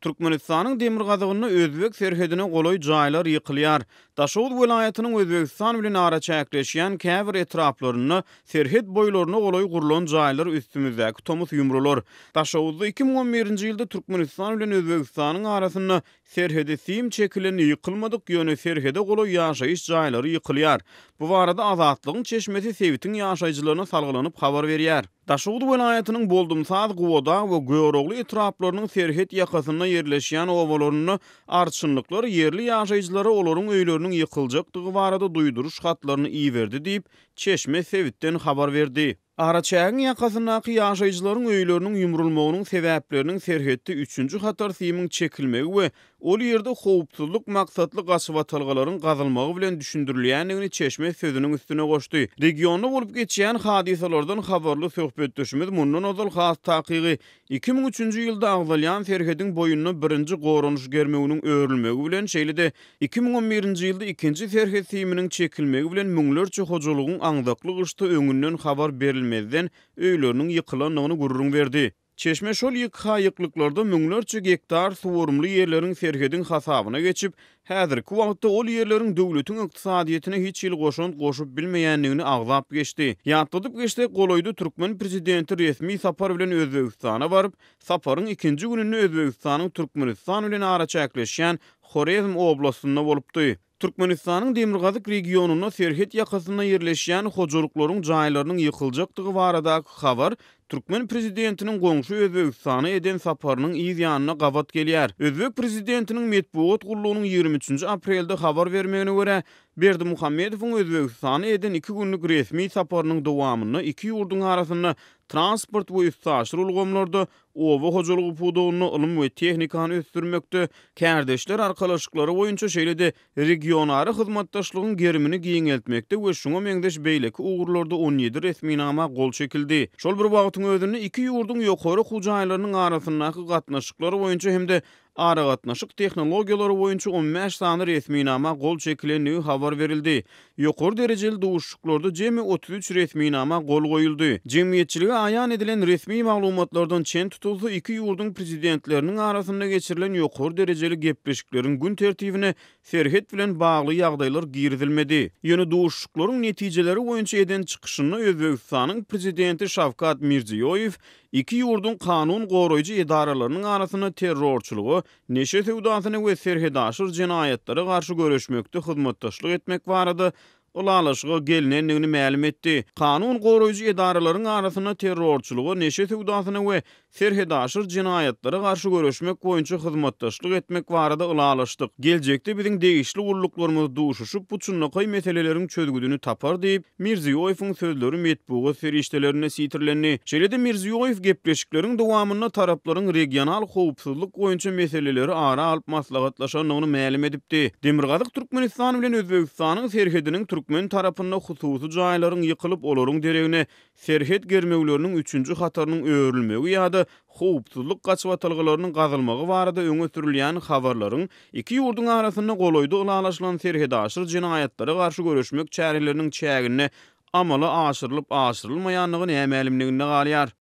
Türkmenistanyň Demirgazygyny Özbek serhedine goloý jaýlar ýykylýar. Daşowut welaýatynyň Özbekistan bilen ara çäkleşýän käbir etraplaryny serhed boýlaryna goloý gurulan jaýlar üstümizdäki tomus ýumrular. Daşowutda 2011-nji ýylda Türkmenistan bilen Özbekistanyň arasynda serhede sim çekilen ýykylmadyk ýöne serhede goloý ýaşaýyş jaýlary ýykylýar. Bu barada Azatlygyň çeşmesi Sewitiň ýaşaýjylaryna salgylanyp habar berýär. Daşowut welaýatynyň Boldumsaz, Guwada we Göwerogly etraplarynyň serhed ýakasyna yerleşýän owalaryny arçynlyklar yerli ýaşaýjylary olaryň öýleriniň ýykyljakdygy barada duýduruş hatlaryny iýberdi diýip Çeşme Sewitden habar berdi. Araçagyň ýakasyndaky ýaşaýjylaryň öýleriniň ýumrulmagynyň sebäpleriniň serhetde 3-nji hatar simiň çekilmegi we ol ýerde howpsuzlyk maksatly gaçywatalgalaryň gazylmagy bilen düşündirilýändigini Çeşme sözüniň üstüne goşdy. Regionda bolup geçýän hadisalardan habarly söhbetdeşimiz mundan ozal has takygy 2003-nji ýylda agzalýan serhediň boýunyna birinji goranuş germeginiň öwrülmegi bilen şeýle-de 2011-nji ýylda ikinji serhed siminiň çekilmegi bilen müňlerçe hojalygyň aňdakly gışty öňünden habar berilmezden öýleriniň ýykylandygyny gurrun berdi. Çeşme şol ýyklyklarda müňlerçe hektar suwarymly ýerleriň serhediň hasabyna geçip, häzirki wagtda ol ýerleriň döwletiň ykdysadyýetine hiç ýyl goşup bilmeýändigini agzap geçdi. Ýatladyp geçdi goloýdy Türkmen prezidenti resmi sapar bilen Özbekistana baryp, saparyň ikinji gününde Özbekistanyň Türkmenistan bilen ara çäkleşýän Horezm oblastynda bolupdy. Türkmenistanyň Demirgazyk regionuna serhet ýakasyna yerleşýän hojalyklaryň jaýlarynyň ýykyljakdygy baradaky habar Türkmen prezidentiniň goňşy Özbekistana eden saparynyň ýygyanyna gawat gelýär. Özbek prezidentiniň medpuat gurulunyň 23-nji aprelde habar bermegine görä, Berdimuhammedowyň Özbekistana eden 2 günlük resmi saparynyň dowamyny iki ýurduň arasyna transport we üstaşyr ulgamlarda owa hojalygy pudugyny ilm we tehnikany ösdürmekde, kärdeşler arkalaşyklary boýunça şeýle-de regionary hyzmatdaşlygyň gerimini giňeltmekde we şoňa meňdeş beýleki ugurlarda 17 resminama gol çekildi. Şol bir wagtyň özünde iki ýurdun ýokary hujaýlarynyň arasyndaky gatnaşyklary boýunça hemde ara gatnaşyk tehnologiýalary boýunça 15 sany resminama gol çekilendigi habar berildi. Ýokary derejeli duşuklarda jemi 33 resminama gol goýuldy. Jemgyýetçiligi aýan edilen resmi maglumatlardan çen tutulsa iki ýurdun prezidentleriniň arasynda geçirilen ýokary derejeli gepleşikleriň gün tertibine serhet bilen bagly ýagdaýlar girizilmedi. Ýöne duşuklaryň netijeleri boýunça eden çykyşyny Özbekistanyň prezidenti Şavkat Mirziýoýew iki ýurdun kanun goraýjy edaralarynyň arasyna terrorçylygy, neşe sewdasyny we serhedaşyr jinaýatlary garşy görüşmekde hyzmatdaşlyk etmek barada ulalaşyga gelinendigini ma'lum etdi. Kanun goraýjy edaralaryň arasyna terrorçylygy, neşe sewdasyny we serhedaşyr jinaýatlary garşy görüşmek boýunça hyzmatdaşlyk etmek barada ulalaşdyk. Geljekde biziň degişli guruluklarymyz duşuşyp bu çynnaky meseleleriň çözgüdüni tapar diýip Mirziýoýewiň sözleri medpuat feriştelerine sitirlendi. Şeýle-de Mirziýoýew gepleşikleriň dowamyna taraplaryň regional howpsuzlyk boýunça meseleleri ara alyp maslahatlaşanyny ma'lum edipdi. Demirgazyk Türkmenistan bilen Özbekistanyň serhediniň Türkmen tarapynda hususy jaýlaryň ýykylyp olaryň deregine serhet germegleriniň 3-nji hatarynyň öwrülmegi ýa-da howpsuzlyk gaçywatalgalarynyň gazylmagy barada öňe sürilýän habarlaryň iki ýurdun arasynda goloýdy ulalaşylan serhedaşyr jinaýatlary garşy görüşmek çäreleriniň çägine amala aşyrylyp aşyrylmaýanlygy näme ma'lumliginde galýar.